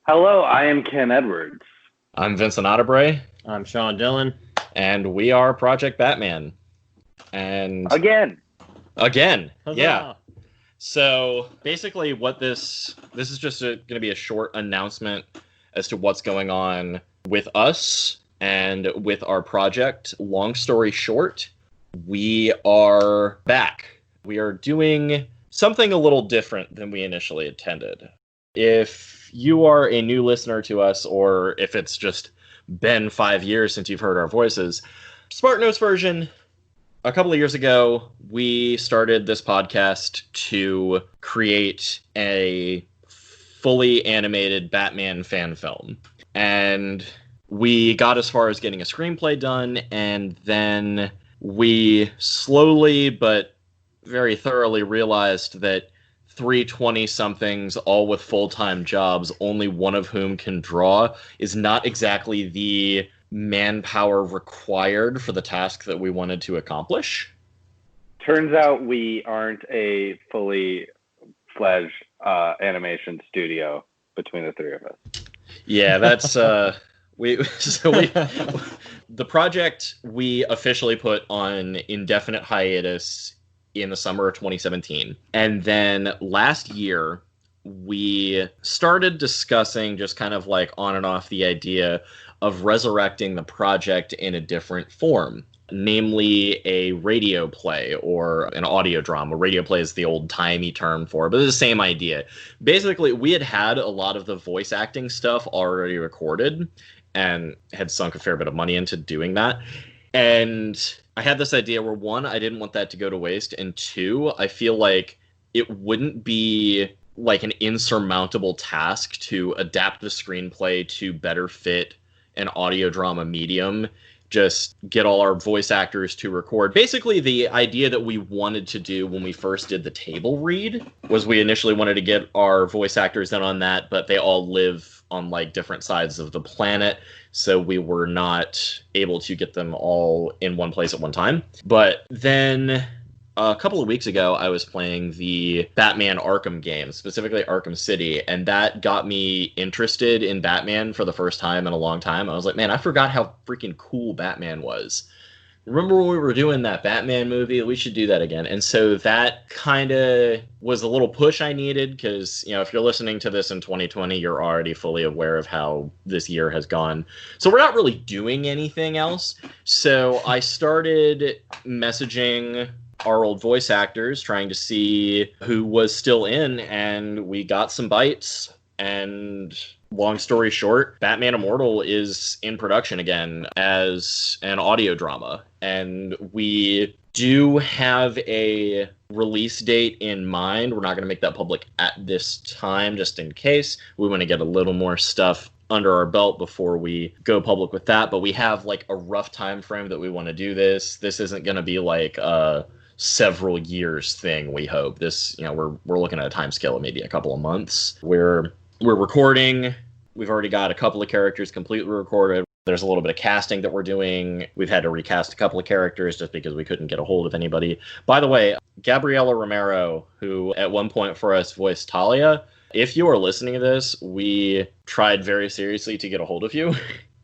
Hello, I am Ken Edwards. I'm Vincent Otterbray. I'm Sean Dillon. And we are Project Batman. And Again. Huzzah. Yeah. So basically what this is just going to be a short announcement as to what's going on with us and with our project. Long story short, we are back. We are doing something a little different than we initially intended. If you are a new listener to us, or if it's just been 5 years since you've heard our voices, Smart Notes version, a couple of years ago, we started this podcast to create a fully animated Batman fan film. And we got as far as getting a screenplay done, and then we slowly but very thoroughly realized that 320-somethings, all with full-time jobs, only one of whom can draw, is not exactly the manpower required for the task that we wanted to accomplish. Turns out we aren't a fully fledged animation studio between the three of us. Yeah, that's the project we officially put on indefinite hiatus in the summer of 2017. And then last year, we started discussing just kind of like on and off the idea of resurrecting the project in a different form, namely a radio play or an audio drama. Radio play is the old-timey term for it, but it's the same idea. Basically, we had a lot of the voice acting stuff already recorded and had sunk a fair bit of money into doing that. And I had this idea where, one, I didn't want that to go to waste, and two, I feel like it wouldn't be like an insurmountable task to adapt the screenplay to better fit an audio drama medium, just get all our voice actors to record. Basically, the idea that we wanted to do when we first did the table read was we initially wanted to get our voice actors in on that, but they all live on like different sides of the planet, so we were not able to get them all in one place at one time. But then a couple of weeks ago, I was playing the Batman Arkham game, specifically Arkham City, and that got me interested in Batman for the first time in a long time. I was like, man, I forgot how freaking cool Batman was. Remember when we were doing that Batman movie? We should do that again. And so that kind of was a little push I needed because, you know, if you're listening to this in 2020, you're already fully aware of how this year has gone. So we're not really doing anything else. So I started messaging our old voice actors, trying to see who was still in, and we got some bites. And long story short, Batman Immortal is in production again as an audio drama. And we do have a release date in mind. We're not going to make that public at this time, just in case. We want to get a little more stuff under our belt before we go public with that. But we have like a rough time frame that we want to do this. This isn't going to be like a several years thing, we hope. This, you know, we're looking at a time scale of maybe a couple of months. We're recording. We've already got a couple of characters completely recorded. There's a little bit of casting that we're doing. We've had to recast a couple of characters just because we couldn't get a hold of anybody. By the way, Gabriela Romero, who at one point for us voiced Talia, if you are listening to this, we tried very seriously to get a hold of you,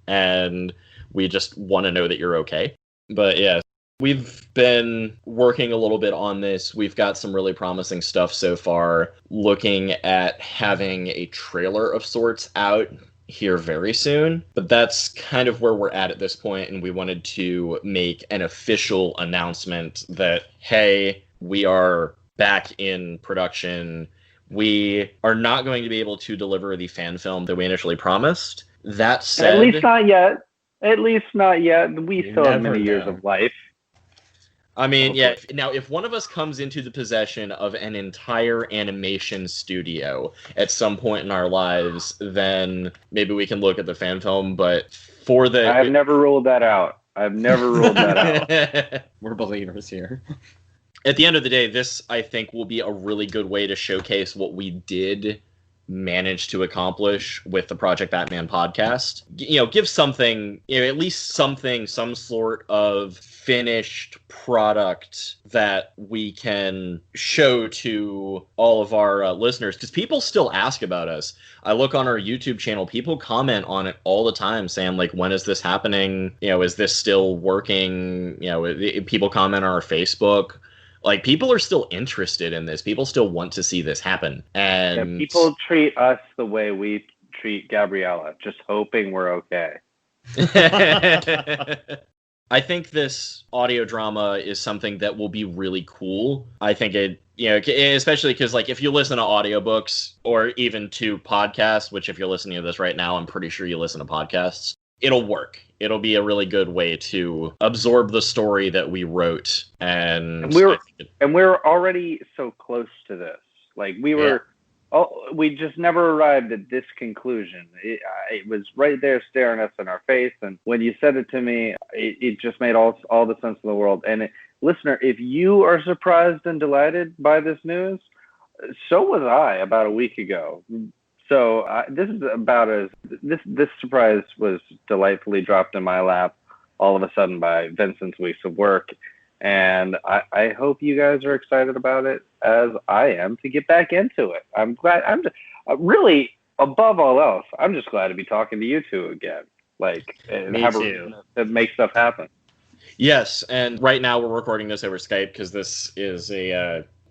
and we just want to know that you're okay. But yeah, we've been working a little bit on this. We've got some really promising stuff so far, looking at having a trailer of sorts out here very soon. But that's kind of where we're at this point, and we wanted to make an official announcement that, hey, we are back in production. We are not going to be able to deliver the fan film that we initially promised. That said, At least not yet. We still have many years of life. I mean, yeah. Now, if one of us comes into the possession of an entire animation studio at some point in our lives, then maybe we can look at the fan film. But for the... I've never ruled that out. We're believers here. At the end of the day, this, I think, will be a really good way to showcase what we did managed to accomplish with the Project Batman podcast. Give something, at least something, some sort of finished product that we can show to all of our listeners, because people still ask about us. I look on our YouTube channel, people comment on it all the time saying, like, when is this happening? Is this still working? People comment on our Facebook. Like, people are still interested in this. People still want to see this happen. And people treat us the way we treat Gabriella, just hoping we're okay. I think this audio drama is something that will be really cool. I think it, especially because, like, if you listen to audiobooks or even to podcasts, which if you're listening to this right now, I'm pretty sure you listen to podcasts, it'll work. It'll be a really good way to absorb the story that we wrote. And we're already so close to this. Like, we just never arrived at this conclusion. It was right there staring us in our face. And when you said it to me, it just made all the sense in the world. And listener, if you are surprised and delighted by this news, so was I about a week ago. So this surprise was delightfully dropped in my lap all of a sudden by Vincent's weeks of work. And I hope you guys are excited about it as I am to get back into it. I'm glad. I'm really, above all else, I'm just glad to be talking to you two again. Like, and have to make stuff happen. Yes, and right now we're recording this over Skype because this is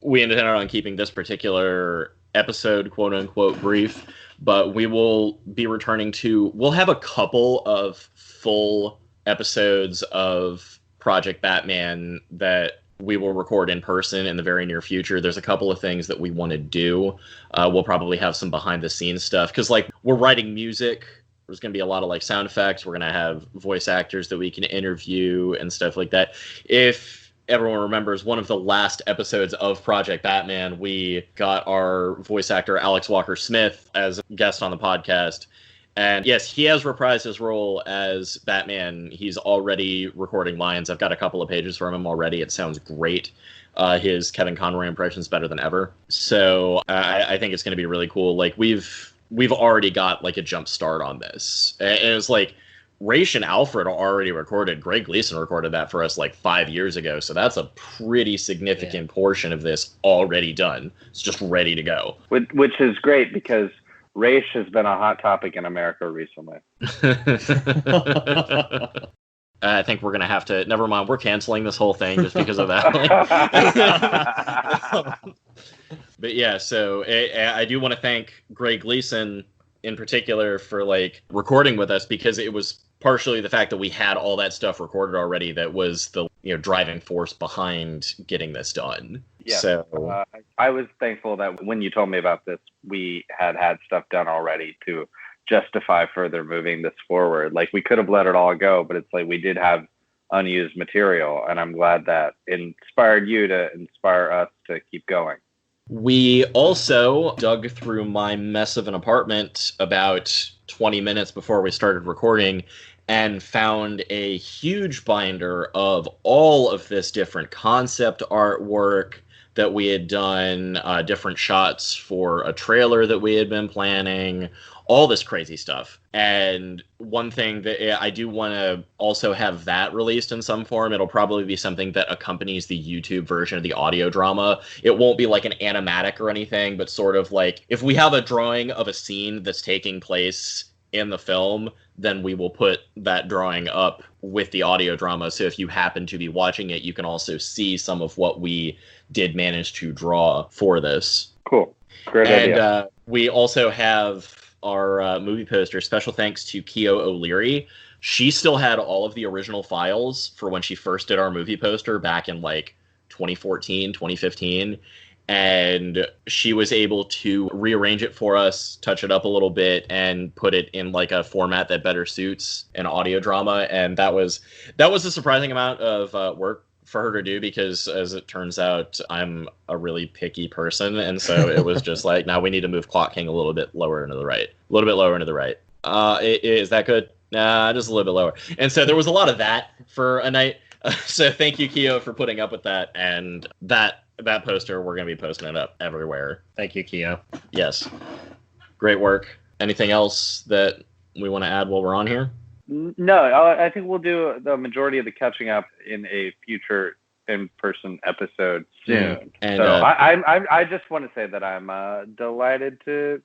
we intended on keeping this particular episode, quote unquote, brief, but we will be returning we'll have a couple of full episodes of Project Batman that we will record in person in the very near future. There's a couple of things that we want to do. We'll probably have some behind the scenes stuff because, like, we're writing music. There's going to be a lot of, like, sound effects. We're going to have voice actors that we can interview and stuff like that. If everyone remembers, one of the last episodes of Project Batman, we got our voice actor Alex Walker-Smith as a guest on the podcast. And yes, he has reprised his role as Batman. He's already recording lines. I've got a couple of pages from him already. It sounds great. His Kevin Conroy impression is better than ever. So I think it's going to be really cool. Like, we've already got, like, a jump start on this. And it was like Raish and Alfred are already recorded. Greg Gleason recorded that for us like 5 years ago. So that's a pretty significant portion of this already done. It's just ready to go. Which is great because Raish has been a hot topic in America recently. I think we're going to have to... Never mind, we're canceling this whole thing just because of that. But yeah, so I do want to thank Greg Gleason in particular for, like, recording with us, because it was partially the fact that we had all that stuff recorded already that was the driving force behind getting this done. Yeah. So I was thankful that when you told me about this, we had stuff done already to justify further moving this forward. Like, we could have let it all go, but it's like we did have unused material, and I'm glad that inspired you to inspire us to keep going. We also dug through my mess of an apartment about 20 minutes before we started recording and found a huge binder of all of this different concept artwork that we had done, different shots for a trailer that we had been planning, all this crazy stuff. And one thing that I do want to also have that released in some form. It'll probably be something that accompanies the YouTube version of the audio drama. It won't be like an animatic or anything, but sort of like if we have a drawing of a scene that's taking place in the film, then we will put that drawing up with the audio drama. So if you happen to be watching it, you can also see some of what we did manage to draw for this. Cool. Great idea. And we also have our movie poster. Special thanks to Keo O'Leary. She still had all of the original files for when she first did our movie poster back in like 2014, 2015. And she was able to rearrange it for us, touch it up a little bit, and put it in like a format that better suits an audio drama. And that was a surprising amount of work for her to do, because as it turns out, I'm a really picky person. And so it was just like, now we need to move Clock King a little bit lower into the right. A little bit lower into the right. Is that good? Nah, just a little bit lower. And so there was a lot of that for a night. So thank you, Keo, for putting up with that. And that poster, we're going to be posting it up everywhere. Thank you, Keo. Yes. Great work. Anything else that we want to add while we're on here? No, I think we'll do the majority of the catching up in a future in-person episode soon. And so I just want to say that I'm delighted to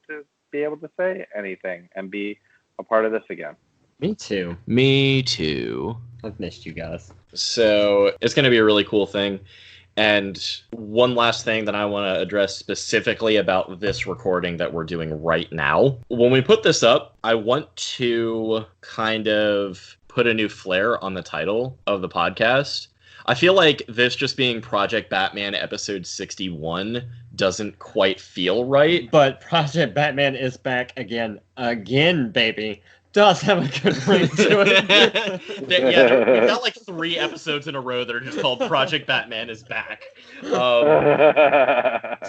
be able to say anything and be a part of this again. Me too. Me too. I've missed you guys. So it's going to be a really cool thing. And one last thing that I want to address specifically about this recording that we're doing right now. When we put this up, I want to kind of put a new flair on the title of the podcast. I feel like this just being Project Batman episode 61 doesn't quite feel right. But Project Batman is back again, baby. Does have a good ring to it. We've got like 3 episodes in a row that are just called Project Batman is back. But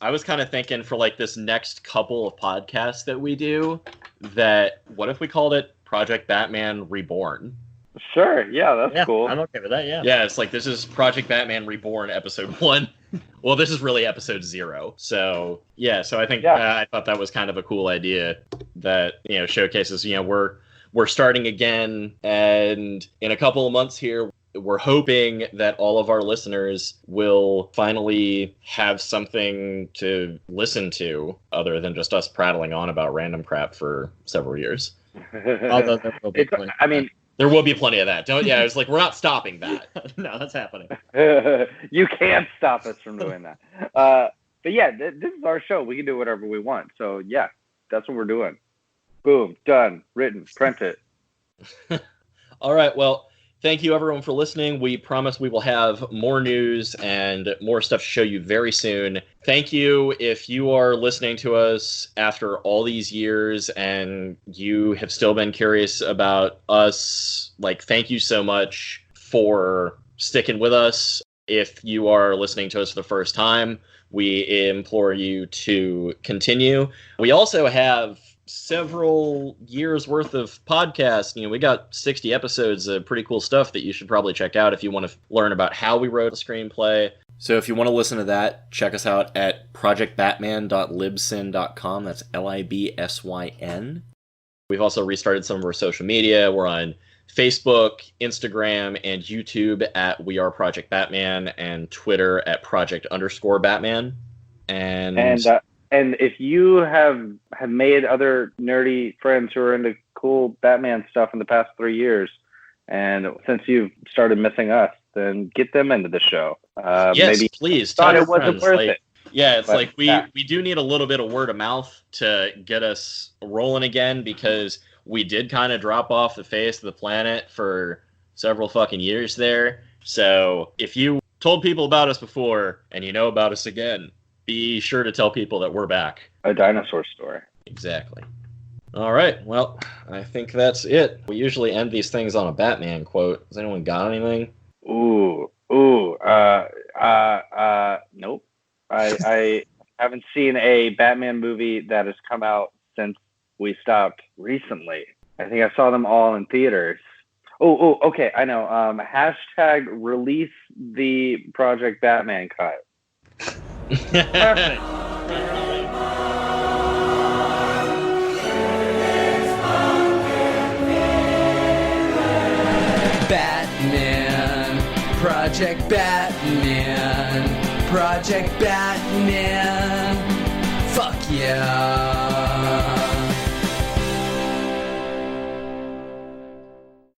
I was kind of thinking for like this next couple of podcasts that we do, that what if we called it Project Batman Reborn? Sure, yeah, that's cool. I'm okay with that, yeah. Yeah, it's like this is Project Batman Reborn episode 1. Well, this is really episode 0. So, yeah, so I think I thought that was kind of a cool idea that, showcases, we're starting again, and in a couple of months here, we're hoping that all of our listeners will finally have something to listen to other than just us prattling on about random crap for several years. Although there will be there will be plenty of that. It's like we're not stopping that. No, that's happening. You can't stop us from doing that. But yeah, this is our show. We can do whatever we want. So yeah, that's what we're doing. Boom, done, written, print it. All right. Well, thank you everyone for listening. We promise we will have more news and more stuff to show you very soon. Thank you if you are listening to us after all these years and you have still been curious about us. Thank you so much for sticking with us. If you are listening to us for the first time, we implore you to continue. We also have several years worth of podcasts. We got 60 episodes of pretty cool stuff that you should probably check out if you want to learn about how we wrote a screenplay. So if you want to listen to that, check us out at projectbatman.libsyn.com. That's LIBSYN. We've also restarted some of our social media. We're on Facebook, Instagram, and YouTube at We Are Project Batman, and Twitter at Project_Batman. And if you have made other nerdy friends who are into cool Batman stuff in the past 3 years, and since you've started missing us, then get them into the show. Yes, maybe please. Thought it wasn't worth it. Yeah, it's we do need a little bit of word of mouth to get us rolling again, because we did kind of drop off the face of the planet for several fucking years there. So if you told people about us before and you know about us again, be sure to tell people that we're back. A dinosaur story. Exactly. All right. Well, I think that's it. We usually end these things on a Batman quote. Has anyone got anything? Nope. I haven't seen a Batman movie that has come out since we stopped recently. I think I saw them all in theaters. Okay. I know. Hashtag release the Project Batman cut. Perfect. Batman, Project Batman, Project Batman. Fuck yeah.